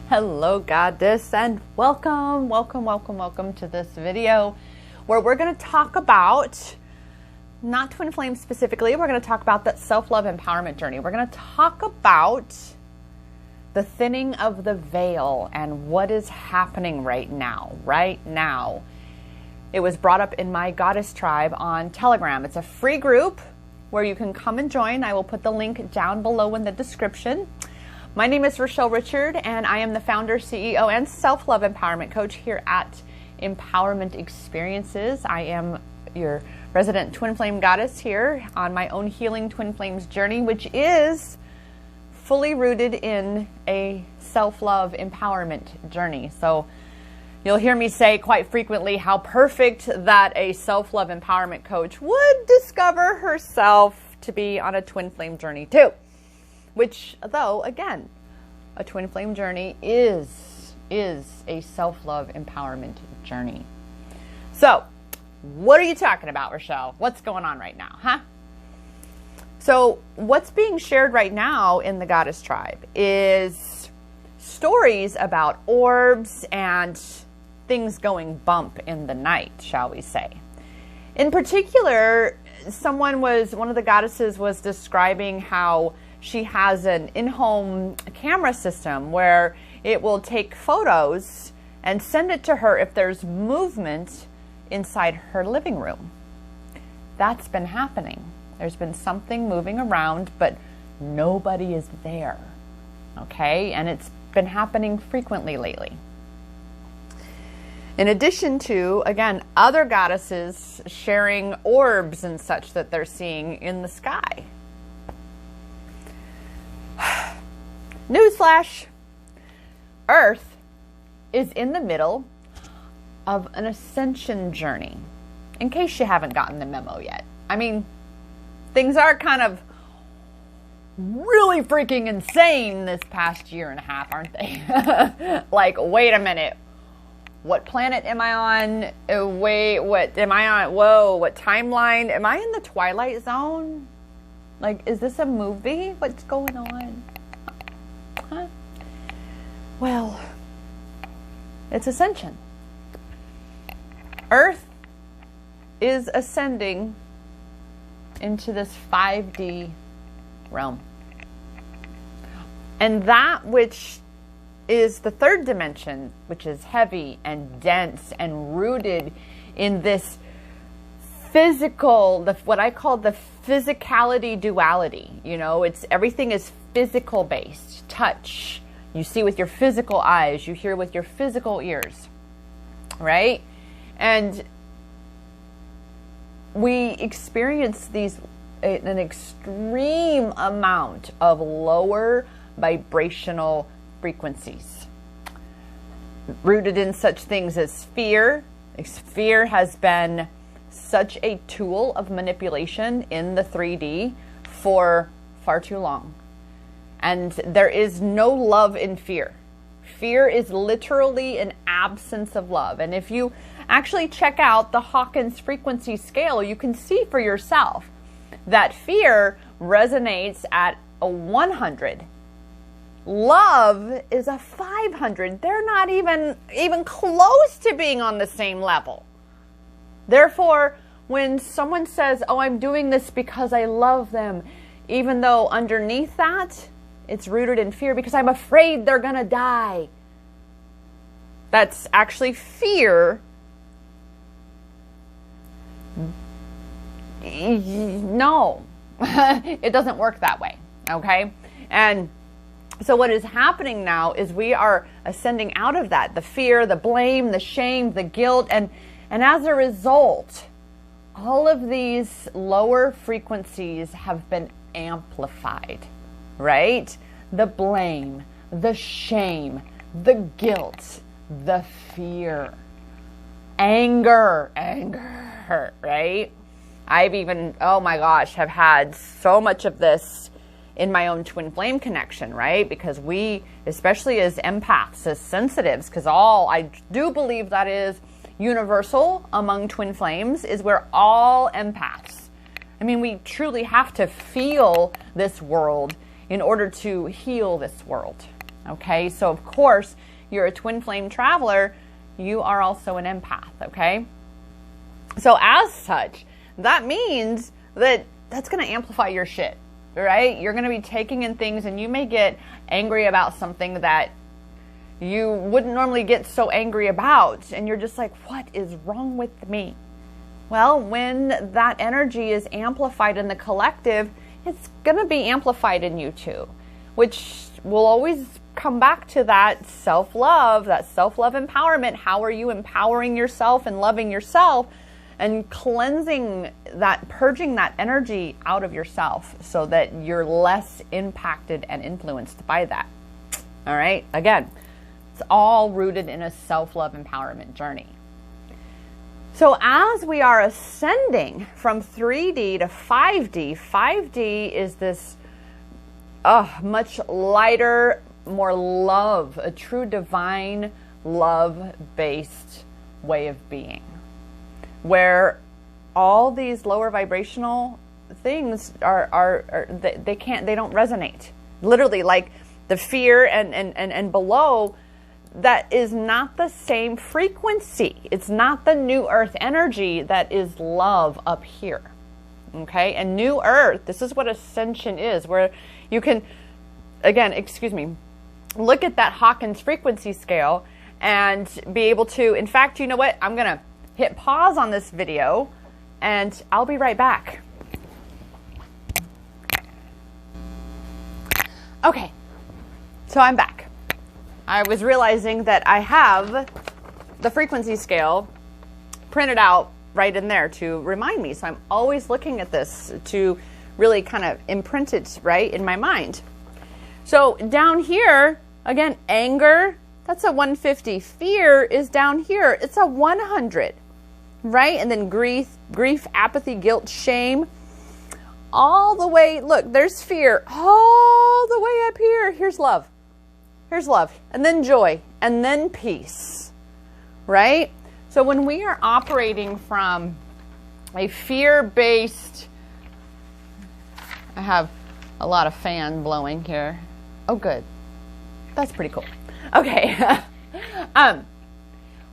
Hello Goddess, and welcome to this video where we're going to talk about, not twin flames specifically, we're going to talk about that self-love empowerment journey. We're going to talk about the thinning of the veil and what is happening right now. It was brought up in my Goddess Tribe on Telegram. It's a free group where you can come and join. I will put the link down below in the description. My name is Rochelle Richard, and I am the founder, CEO, and self-love empowerment coach here at Empowerment Experiences. I am your resident twin flame goddess here on my own healing twin flames journey, which is fully rooted in a self-love empowerment journey. So you'll hear me say quite frequently how perfect that a self-love empowerment coach would discover herself to be on a twin flame journey too. Which, though, again, a twin flame journey is a self-love empowerment journey. So, what are you talking about, Rochelle? What's going on right now, huh? So, what's being shared right now in the Goddess Tribe is stories about orbs and things going bump in the night, shall we say. In particular, one of the goddesses was describing how she has an in-home camera system where it will take photos and send it to her if there's movement inside her living room. That's been happening. There's been something moving around, but nobody is there. Okay? And it's been happening frequently lately. In addition to, again, other goddesses sharing orbs and such that they're seeing in the sky. Newsflash! Earth is in the middle of an ascension journey, in case you haven't gotten the memo yet. I mean, things are kind of really freaking insane this past year and a half, aren't they? Like, wait a minute. What planet am I on? Wait, what am I on? Whoa, what timeline? Am I in the Twilight Zone? Like, is this a movie? What's going on? Huh? Well, it's ascension. Earth is ascending into this 5D realm. And that which is the third dimension, which is heavy and dense and rooted in this physical, what I call the physicality duality. You know, everything is physical based. Touch. You see with your physical eyes. You hear with your physical ears. Right? And we experience an extreme amount of lower vibrational frequencies. Rooted in such things as fear. Fear has been such a tool of manipulation in the 3D for far too long. And there is no love in fear. Fear is literally an absence of love. And if you actually check out the Hawkins frequency scale, you can see for yourself that fear resonates at a 100. Love is a 500. They're not even close to being on the same level. Therefore, when someone says, oh, I'm doing this because I love them, even though underneath that, it's rooted in fear because I'm afraid they're going to die. That's actually fear. No, it doesn't work that way. Okay? And so what is happening now is we are ascending out of that, the fear, the blame, the shame, the guilt, and as a result, all of these lower frequencies have been amplified, right? The blame, the shame, the guilt, the fear, anger, right? I've even, oh my gosh, have had so much of this in my own twin flame connection, right? Because we, especially as empaths, as sensitives, because I do believe that is universal among twin flames, is we're all empaths. I mean, we truly have to feel this world in order to heal this world, Okay, so of course, you're a twin flame traveler, you are also an empath, okay? So as such, that means that that's going to amplify your shit, right? You're going to be taking in things, and you may get angry about something that you wouldn't normally get so angry about, and you're just like, what is wrong with me? Well, when that energy is amplified in the collective, it's going to be amplified in you too, which will always come back to that self-love empowerment. How are you empowering yourself and loving yourself and cleansing that, purging that energy out of yourself so that you're less impacted and influenced by that? All right. Again, it's all rooted in a self-love empowerment journey. So as we are ascending from 3D to 5D, 5D is this much lighter, more love, a true divine love-based way of being, where all these lower vibrational things they don't resonate. Literally, like the fear and below, that is not the same frequency. It's not the new earth energy that is love up here. Okay? And new earth, this is what ascension is, where you can, again, look at that Hawkins frequency scale and be able to, in fact, you know what? I'm going to hit pause on this video and I'll be right back. Okay. So I'm back. I was realizing that I have the frequency scale printed out right in there to remind me. So I'm always looking at this to really kind of imprint it right in my mind. So down here, again, anger, that's a 150. Fear is down here. It's a 100, right? And then grief, apathy, guilt, shame, all the way, look, there's fear, all the way up here. Here's love. Here's love, and then joy, and then peace, right? So when we are operating from a fear-based, I have a lot of fan blowing here. Oh, good. That's pretty cool. Okay.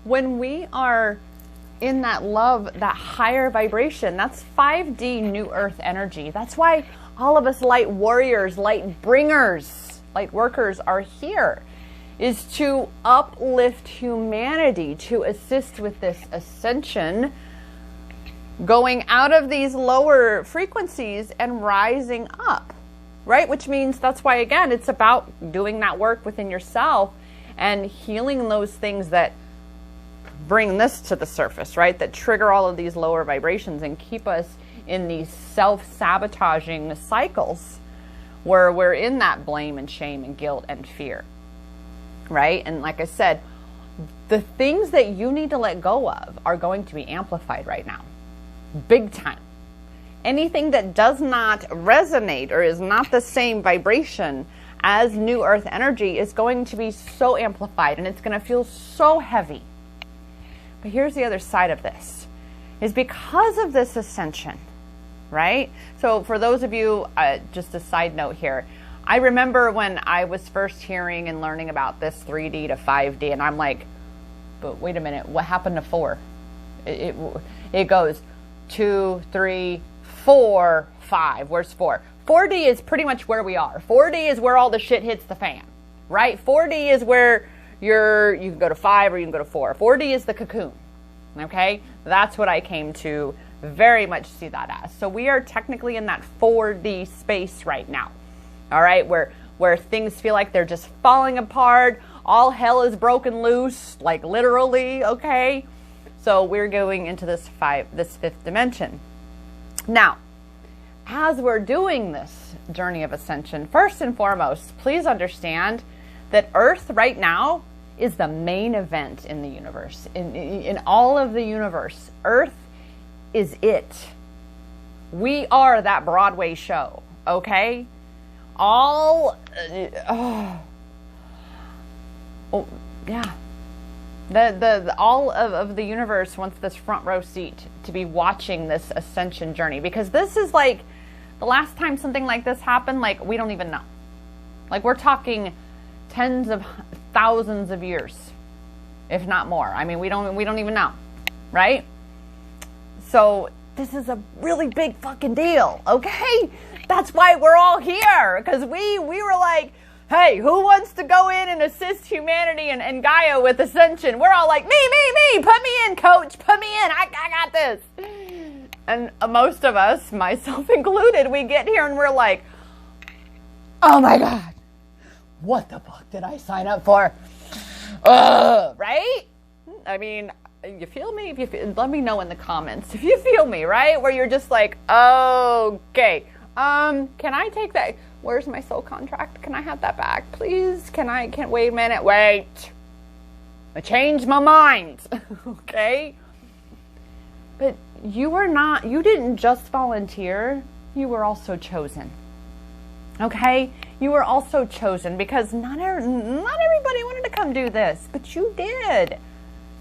When we are in that love, that higher vibration, that's 5D new earth energy. That's why all of us light warriors, light bringers, light workers are here, is to uplift humanity, to assist with this ascension, going out of these lower frequencies and rising up, right? Which means that's why, again, it's about doing that work within yourself and healing those things that bring this to the surface, right? That trigger all of these lower vibrations and keep us in these self-sabotaging cycles where we're in that blame and shame and guilt and fear, right? And like I said, the things that you need to let go of are going to be amplified right now, big time. Anything that does not resonate or is not the same vibration as new earth energy is going to be so amplified, and it's going to feel so heavy. But here's the other side of this, is because of this ascension, right? So for those of you, just a side note here, I remember when I was first hearing and learning about this 3D to 5D, and I'm like, but wait a minute, what happened to 4? It goes 2, 3, 4, 5. Where's 4? 4D is pretty much where we are. 4D is where all the shit hits the fan, right? 4D is where you can go to 5 or you can go to 4. 4D is the cocoon, okay? That's what I came to very much see that as. So we are technically in that 4D space right now, all right, where things feel like they're just falling apart, all hell is broken loose, like literally, okay? So we're going into this fifth dimension. Now, as we're doing this journey of ascension, first and foremost, please understand that Earth right now is the main event in the universe. In all of the universe, Earth is it. We are that Broadway show, okay? All, yeah. All of the universe wants this front row seat to be watching this ascension journey, because this is like the last time something like this happened, like we don't even know. Like we're talking tens of thousands of years, if not more. I mean, we don't even know, right? So this is a really big fucking deal, okay? That's why we're all here, because we were like, hey, who wants to go in and assist humanity and Gaia with Ascension? We're all like, me, put me in, coach, put me in, I got this. And most of us, myself included, we get here and we're like, oh my God, what the fuck did I sign up for? Right? I mean, you feel me? Let me know in the comments if you feel me, right? Where you're just like, okay, can I take that? Where's my soul contract? Can I have that back, please? Can't wait a minute, wait. I changed my mind, okay? But you didn't just volunteer, you were also chosen, okay? You were also chosen because not everybody wanted to come do this, but you did.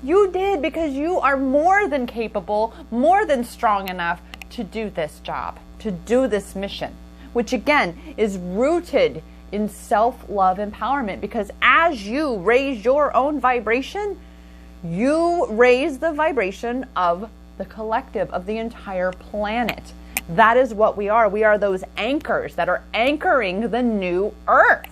You did, because you are more than capable, more than strong enough to do this job, to do this mission, which again is rooted in self-love empowerment, because as you raise your own vibration, you raise the vibration of the collective, of the entire planet. That is what we are. We are those anchors that are anchoring the new earth.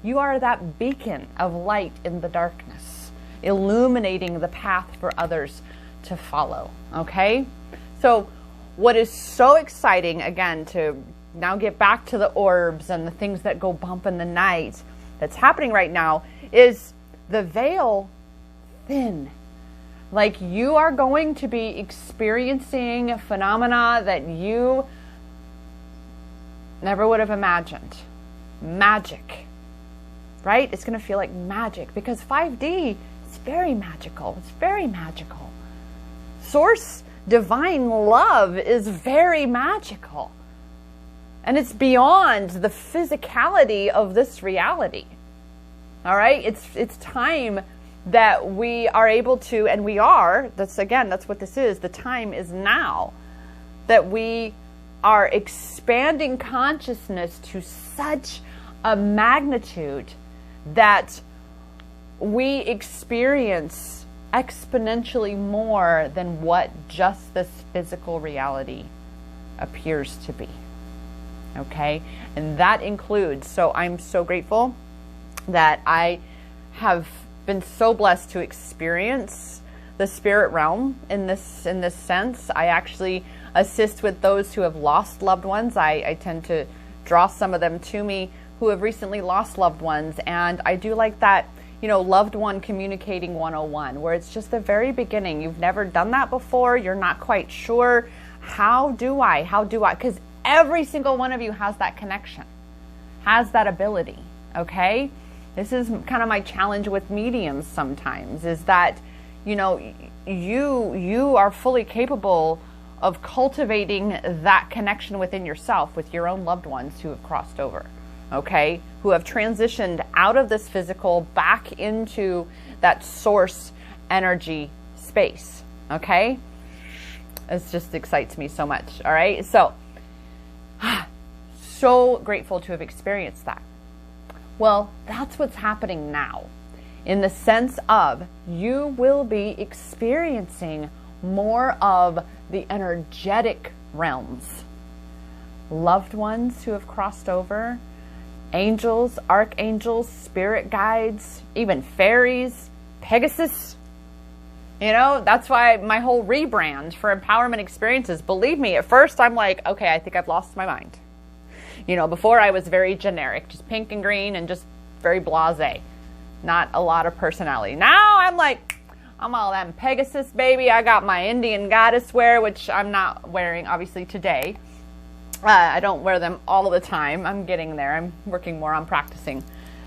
You are that beacon of light in the darkness, illuminating the path for others to follow, okay? So what is so exciting, again, to now get back to the orbs and the things that go bump in the night that's happening right now, is the veil thin. Like, you are going to be experiencing phenomena that you never would have imagined. Magic, right? It's going to feel like magic, because 5D is very magical. It's very magical. Source divine love is very magical. And it's beyond the physicality of this reality. All right? It's time that we are able to, and we are, that's what this is, the time is now, that we are expanding consciousness to such a magnitude that we experience exponentially more than what just this physical reality appears to be. Okay? And that includes, so I'm so grateful that I have been so blessed to experience the spirit realm in this sense. I actually assist with those who have lost loved ones. I tend to draw some of them to me who have recently lost loved ones, and I do like that, loved one communicating 101, where it's just the very beginning. You've never done that before. You're not quite sure. How do I? Because every single one of you has that connection, has that ability, okay? This is kind of my challenge with mediums sometimes, is that, you are fully capable of cultivating that connection within yourself with your own loved ones who have crossed over, okay? Who have transitioned out of this physical back into that source energy space, okay? It just excites me so much, all right? So grateful to have experienced that. Well, that's what's happening now, in the sense of you will be experiencing more of the energetic realms. Loved ones who have crossed over, angels, archangels, spirit guides, even fairies, Pegasus. That's why my whole rebrand for Empowerment Experiences, believe me, at first I'm like, okay, I think I've lost my mind. Before I was very generic, just pink and green and just very blasé. Not a lot of personality. Now I'm like, I'm all that Pegasus, baby. I got my Indian goddess wear, which I'm not wearing, obviously, today. I don't wear them all the time. I'm getting there. I'm working more on practicing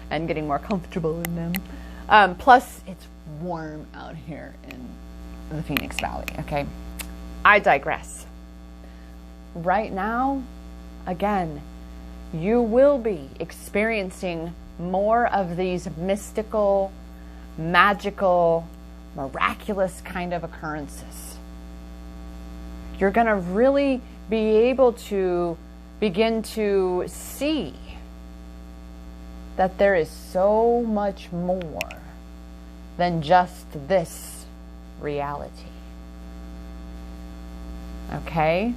and getting more comfortable in them. Plus, it's warm out here in the Phoenix Valley, okay? I digress. Right now, again, you will be experiencing more of these mystical, magical, miraculous kind of occurrences. You're going to really be able to begin to see that there is so much more than just this reality. Okay?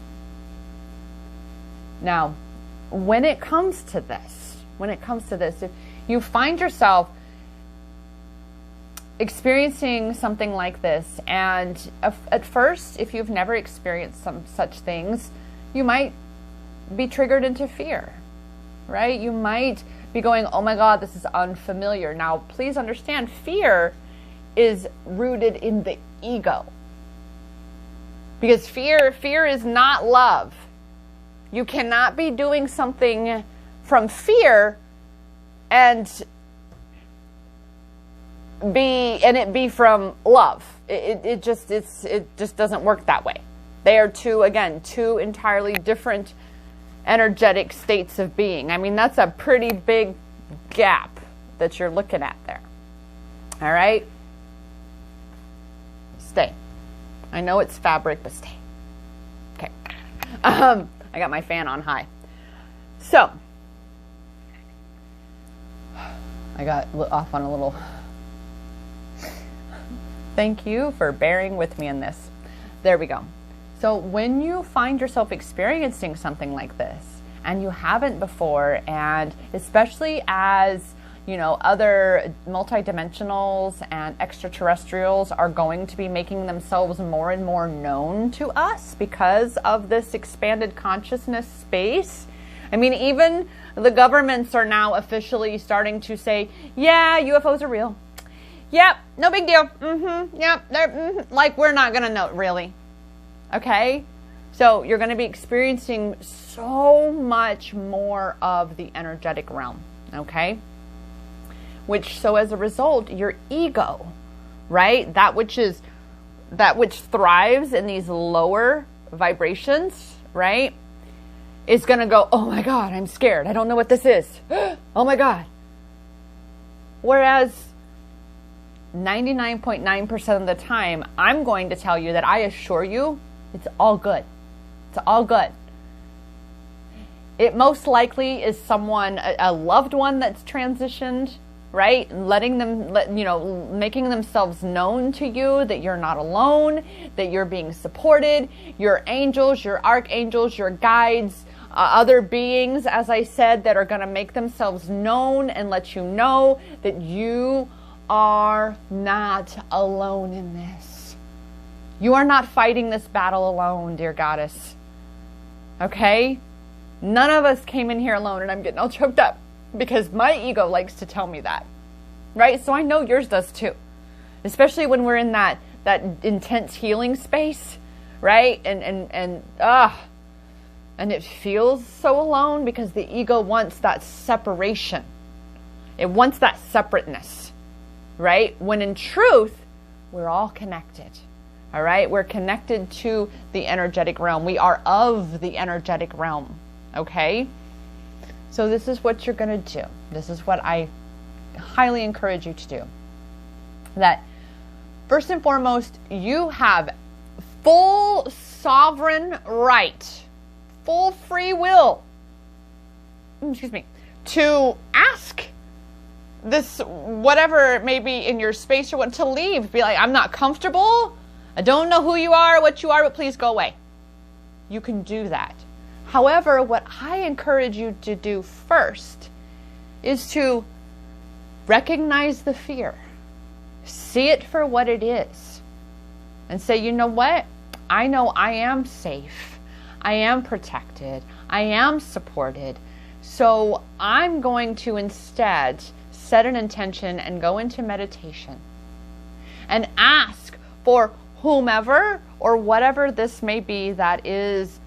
Now, when it comes to this, if you find yourself experiencing something like this, and at first, if you've never experienced some such things, you might be triggered into fear, right? You might be going, oh my God, this is unfamiliar. Now, please understand, fear is rooted in the ego. Because fear is not love. You cannot be doing something from fear and it be from love. It just doesn't work that way. They are two entirely different energetic states of being. I mean, that's a pretty big gap that you're looking at there. All right? Stay. I know it's fabric, but stay. Okay. I got my fan on high. So, I got off on a little... Thank you for bearing with me in this. There we go. So when you find yourself experiencing something like this, and you haven't before, and especially as, you know, other multidimensionals and extraterrestrials are going to be making themselves more and more known to us because of this expanded consciousness space. I mean, even the governments are now officially starting to say, yeah, UFOs are real. Yep, no big deal. Yep, like we're not going to know, really. Okay? So you're going to be experiencing so much more of the energetic realm. Okay? So as a result, your ego, right? That which thrives in these lower vibrations, right? Is going to go, oh my God, I'm scared. I don't know what this is. Oh my God. Whereas 99.9% of the time, I'm going to tell you that I assure you, it's all good. It's all good. It most likely is someone, a loved one that's transitioned, right? Letting them, making themselves known to you that you're not alone, that you're being supported, your angels, your archangels, your guides, other beings, as I said, that are going to make themselves known and let you know that you are not alone in this. You are not fighting this battle alone, dear goddess. Okay? None of us came in here alone, and I'm getting all choked up because my ego likes to tell me that. Right? So I know yours does too. Especially when we're in that intense healing space, right? And it feels so alone because the ego wants that separation. It wants that separateness. Right? When in truth, we're all connected. All right? We're connected to the energetic realm. We are of the energetic realm. Okay? So this is what you're going to do. This is what I highly encourage you to do. That first and foremost, you have full sovereign right, full free will, to ask this, whatever it may be in your space or what, to leave. Be like, I'm not comfortable. I don't know who you are, what you are, but please go away. You can do that. However, what I encourage you to do first is to recognize the fear. See it for what it is. And say, you know what? I know I am safe. I am protected. I am supported. So I'm going to instead set an intention and go into meditation and ask for whomever or whatever this may be that is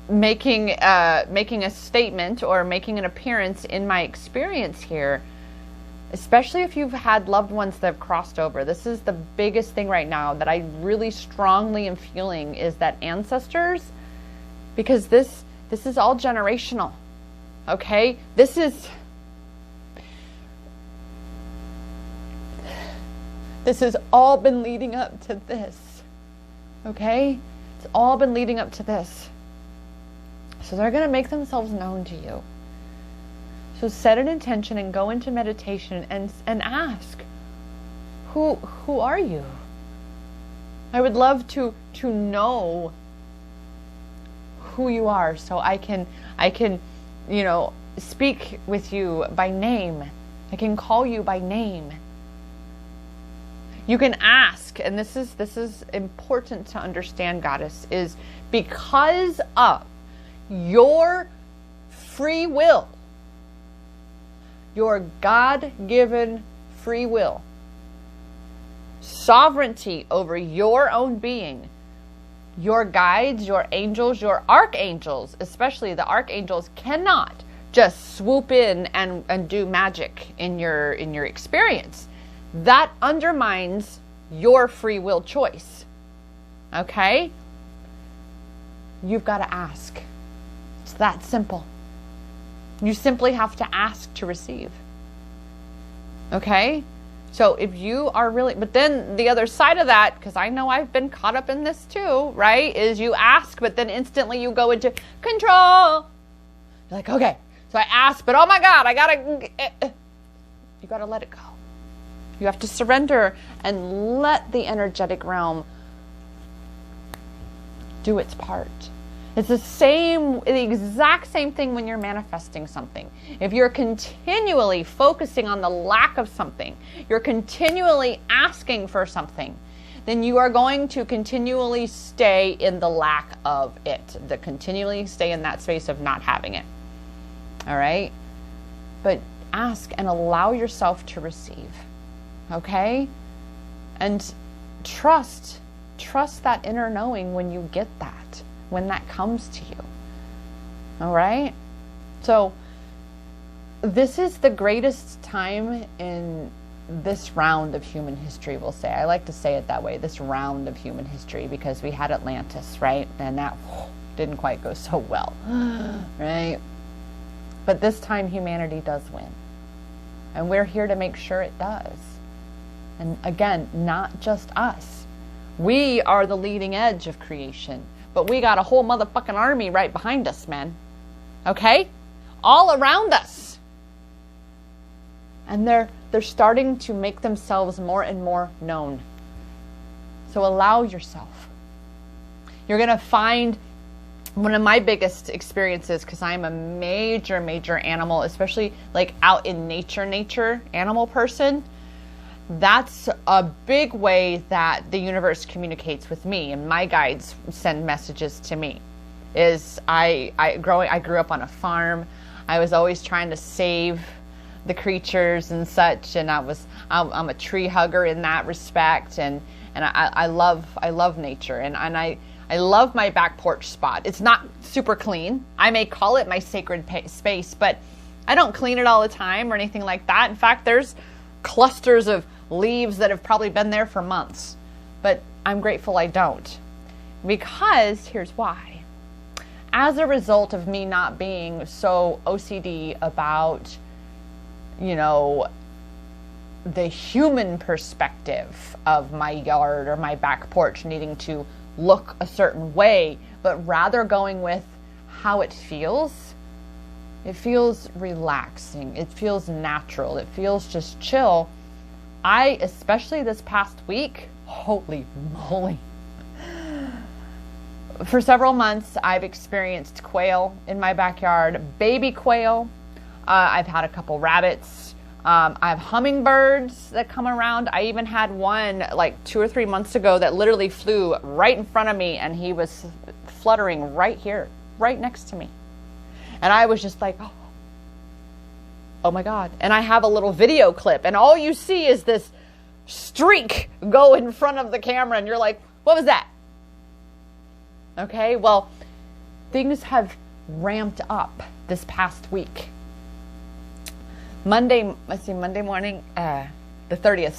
making a statement or making an appearance in my experience here, especially if you've had loved ones that have crossed over. This is the biggest thing right now that I really strongly am feeling, is that ancestors, because this is all generational. Okay? This has all been leading up to this. Okay? It's all been leading up to this. So they're going to make themselves known to you. So set an intention and go into meditation and ask, who are you? I would love to know who you are, so I can speak with you by name. I can call you by name. You can ask, and this is important to understand, Goddess, is because of your free will, your God-given free will, sovereignty over your own being, your guides, your angels, your archangels, especially the archangels, cannot just swoop in and do magic in your experience. That undermines your free will choice. Okay? You've got to ask. It's that simple. You simply have to ask to receive. Okay? So if you are really, but then the other side of that, because I know I've been caught up in this too, right? Is you ask, but then instantly you go into control. You're like, okay, so I ask, but oh my God, you gotta let it go. You have to surrender and let the energetic realm do its part. It's the exact same thing when you're manifesting something. If you're continually focusing on the lack of something, you're continually asking for something, then you are going to continually stay in the lack of it, continually stay in that space of not having it. All right? But ask and allow yourself to receive. Okay? And trust that inner knowing when you get that, when that comes to you. All right? So this is the greatest time in this round of human history, we'll say. I like to say it that way, this round of human history, because we had Atlantis, right? And that didn't quite go so well, right? But this time humanity does win. And we're here to make sure it does. And again, not just us. We are the leading edge of creation, but we got a whole motherfucking army right behind us, man. Okay? All around us. And they're starting to make themselves more and more known. So allow yourself. You're going to find one of my biggest experiences, because I'm a major animal, especially like out in nature animal person. That's a big way that the universe communicates with me, and my guides send messages to me. Is I grew up on a farm. I was always trying to save the creatures and such, and I'm a tree hugger in that respect, and I love nature, and I love my back porch spot. It's not super clean. I may call it my sacred space, but I don't clean it all the time or anything like that. In fact, there's clusters of leaves that have probably been there for months, but I'm grateful I don't, because here's why. As a result of me not being so OCD about, the human perspective of my yard or my back porch needing to look a certain way, but rather going with how it feels. It feels relaxing. It feels natural. It feels just chill. Especially this past week, holy moly. For several months, I've experienced quail in my backyard, baby quail. I've had a couple rabbits. I have hummingbirds that come around. I even had one like 2 or 3 months ago that literally flew right in front of me, and he was fluttering right here, right next to me. And I was just like, oh my God. And I have a little video clip, and all you see is this streak go in front of the camera, and you're like, what was that? Okay, well, things have ramped up this past week. Monday morning, the 30th,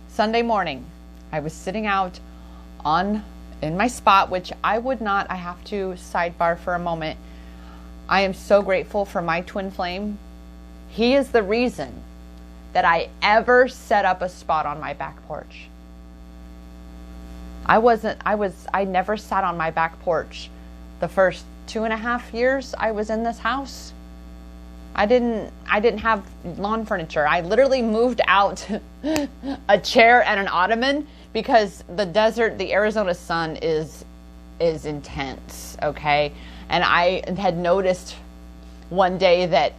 Sunday morning, I was sitting out in my spot, which I have to sidebar for a moment. I am so grateful for my twin flame. He is the reason that I ever set up a spot on my back porch. I never sat on my back porch the first 2.5 years I was in this house. I didn't have lawn furniture. I literally moved out a chair and an ottoman because the desert, the Arizona sun is intense, okay? And I had noticed one day that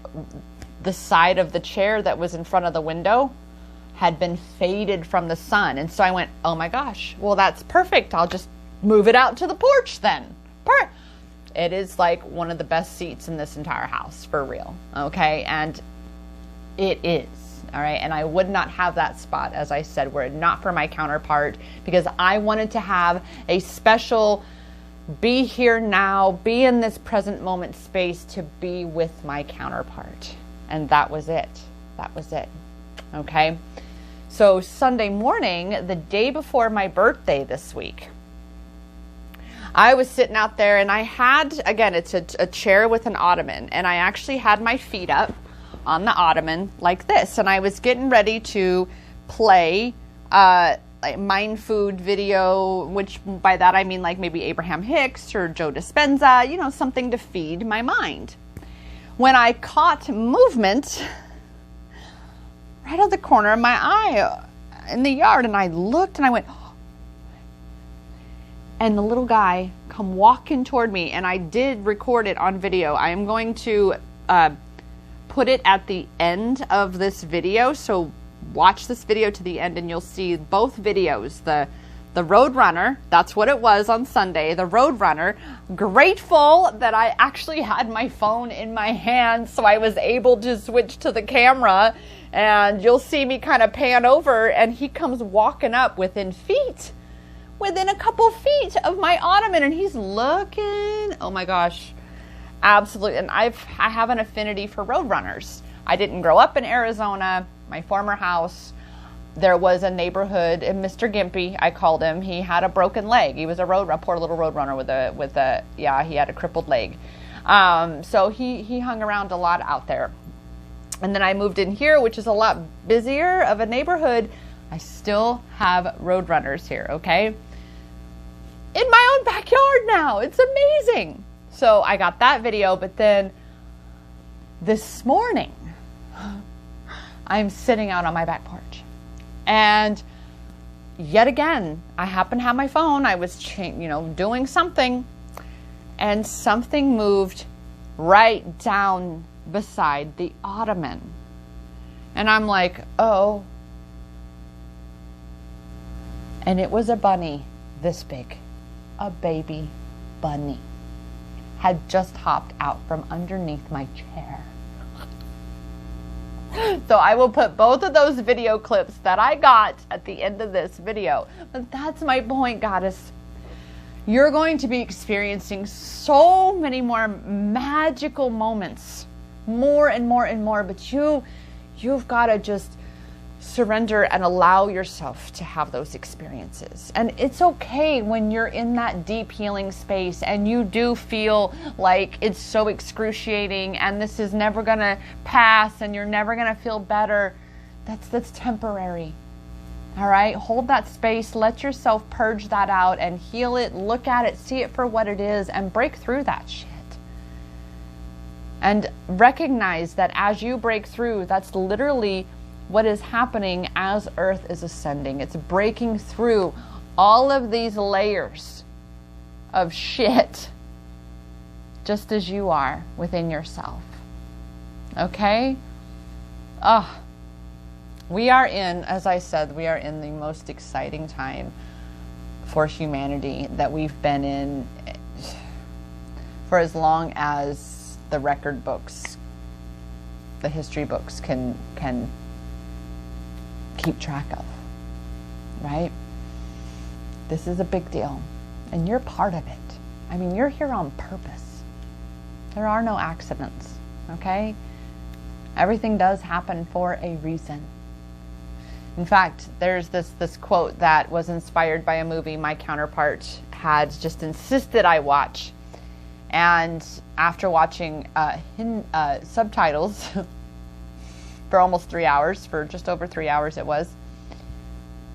the side of the chair that was in front of the window had been faded from the sun. And so I went, oh my gosh, well, that's perfect. I'll just move it out to the porch then. It is like one of the best seats in this entire house, for real, okay? And it is, all right? And I would not have that spot, as I said, were it not for my counterpart, because I wanted to have a special be here now, be in this present moment space to be with my counterpart. And that was it. That was it, okay? So Sunday morning, the day before my birthday this week, I was sitting out there and I had, again, it's a chair with an ottoman, and I actually had my feet up on the ottoman like this, and I was getting ready to play like mind food video, which by that I mean like maybe Abraham Hicks or Joe Dispenza, you know, something to feed my mind. When I caught movement right out the corner of my eye in the yard, and I looked and I went, and the little guy come walking toward me, and I did record it on video. I am going to put it at the end of this video, so watch this video to the end and you'll see both videos. The Road Runner, that's what it was on Sunday, the Road Runner. Grateful that I actually had my phone in my hand, so I was able to switch to the camera, and you'll see me kind of pan over, and he comes walking up within a couple feet of my ottoman, and he's looking. Oh my gosh, absolutely. And I have an affinity for road runners. I didn't grow up in Arizona. My former house, there was a neighborhood, and Mr. Gimpy, I called him. He had a broken leg. He was a poor little road runner he had a crippled leg. So he hung around a lot out there. And then I moved in here, which is a lot busier of a neighborhood. I still have road runners here, okay? In my own backyard now. It's amazing. So I got that video, but then this morning, I'm sitting out on my back porch. And yet again, I happen to have my phone. I was doing something, and something moved right down beside the ottoman. And I'm like, oh. And it was a bunny this big. A baby bunny had just hopped out from underneath my chair. So I will put both of those video clips that I got at the end of this video. But that's my point, Goddess. You're going to be experiencing so many more magical moments, more and more and more, but you've got to just surrender and allow yourself to have those experiences. And it's okay when you're in that deep healing space and you do feel like it's so excruciating and this is never gonna pass and you're never gonna feel better. That's temporary. All right, hold that space, let yourself purge that out and heal it, look at it, see it for what it is, and break through that shit. And recognize that as you break through, that's literally what is happening as Earth is ascending. It's breaking through all of these layers of shit, just as you are within yourself. Okay? We are in, as I said, we are in the most exciting time for humanity that we've been in for as long as the record books, the history books can keep track of, right? This is a big deal, and you're part of it. I mean, you're here on purpose. There are no accidents, okay? Everything does happen for a reason. In fact, there's this quote that was inspired by a movie my counterpart had just insisted I watch. And after watching subtitles for almost 3 hours, for just over 3 hours it was,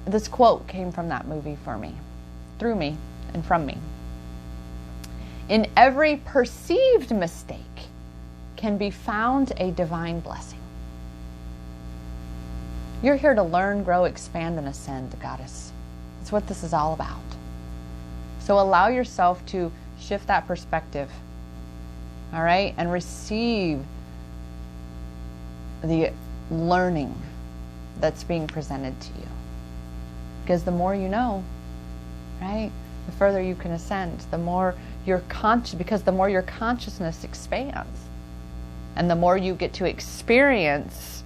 this quote came from that movie for me, through me, and from me. In every perceived mistake, can be found a divine blessing. You're here to learn, grow, expand, and ascend, Goddess. That's what this is all about. So allow yourself to shift that perspective, all right, and receive the learning that's being presented to you. Because the more you know, right, the further you can ascend, the more you're conscious, because the more your consciousness expands, and the more you get to experience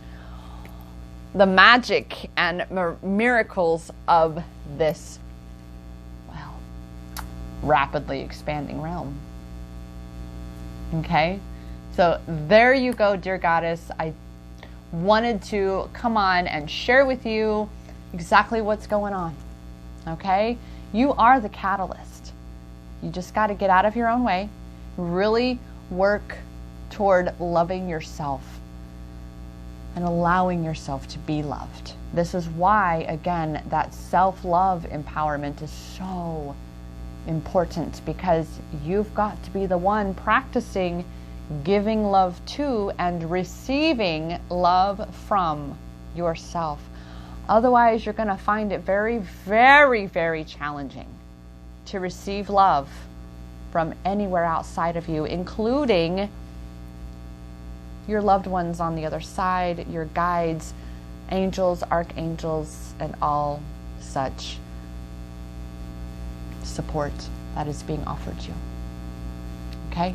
the magic and miracles of this, well, rapidly expanding realm. Okay? So there you go, dear Goddess. I wanted to come on and share with you exactly what's going on. Okay? You are the catalyst. You just got to get out of your own way, really work toward loving yourself and allowing yourself to be loved. This is why, again, that self-love empowerment is so important, because you've got to be the one practicing giving love to and receiving love from yourself. Otherwise, you're going to find it very, very, very challenging to receive love from anywhere outside of you, including your loved ones on the other side, your guides, angels, archangels, and all such support that is being offered you. Okay?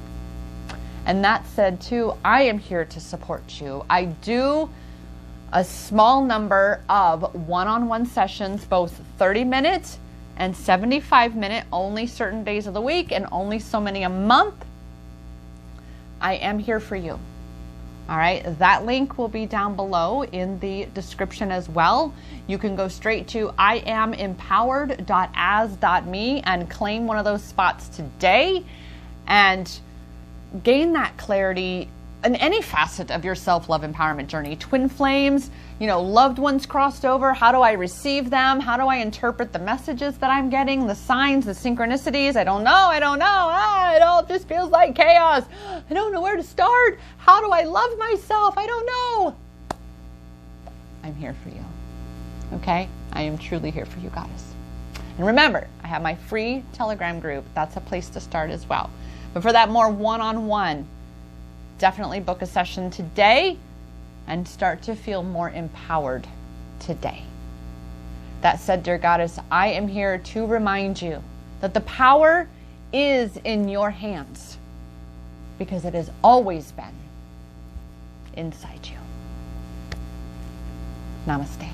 And that said, too, I am here to support you. I do a small number of one-on-one sessions, both 30-minute and 75-minute, only certain days of the week and only so many a month. I am here for you. All right, that link will be down below in the description as well. You can go straight to IamEmpowered.as.me and claim one of those spots today and gain that clarity in any facet of your self-love empowerment journey. Twin flames, loved ones crossed over. How do I receive them? How do I interpret the messages that I'm getting, the signs, the synchronicities? I don't know. It all just feels like chaos. I don't know where to start. How do I love myself? I don't know. I'm here for you. Okay? I am truly here for you, Goddess. And remember, I have my free Telegram group. That's a place to start as well. But for that more one-on-one, definitely book a session today and start to feel more empowered today. That said, dear Goddess, I am here to remind you that the power is in your hands, because it has always been inside you. Namaste.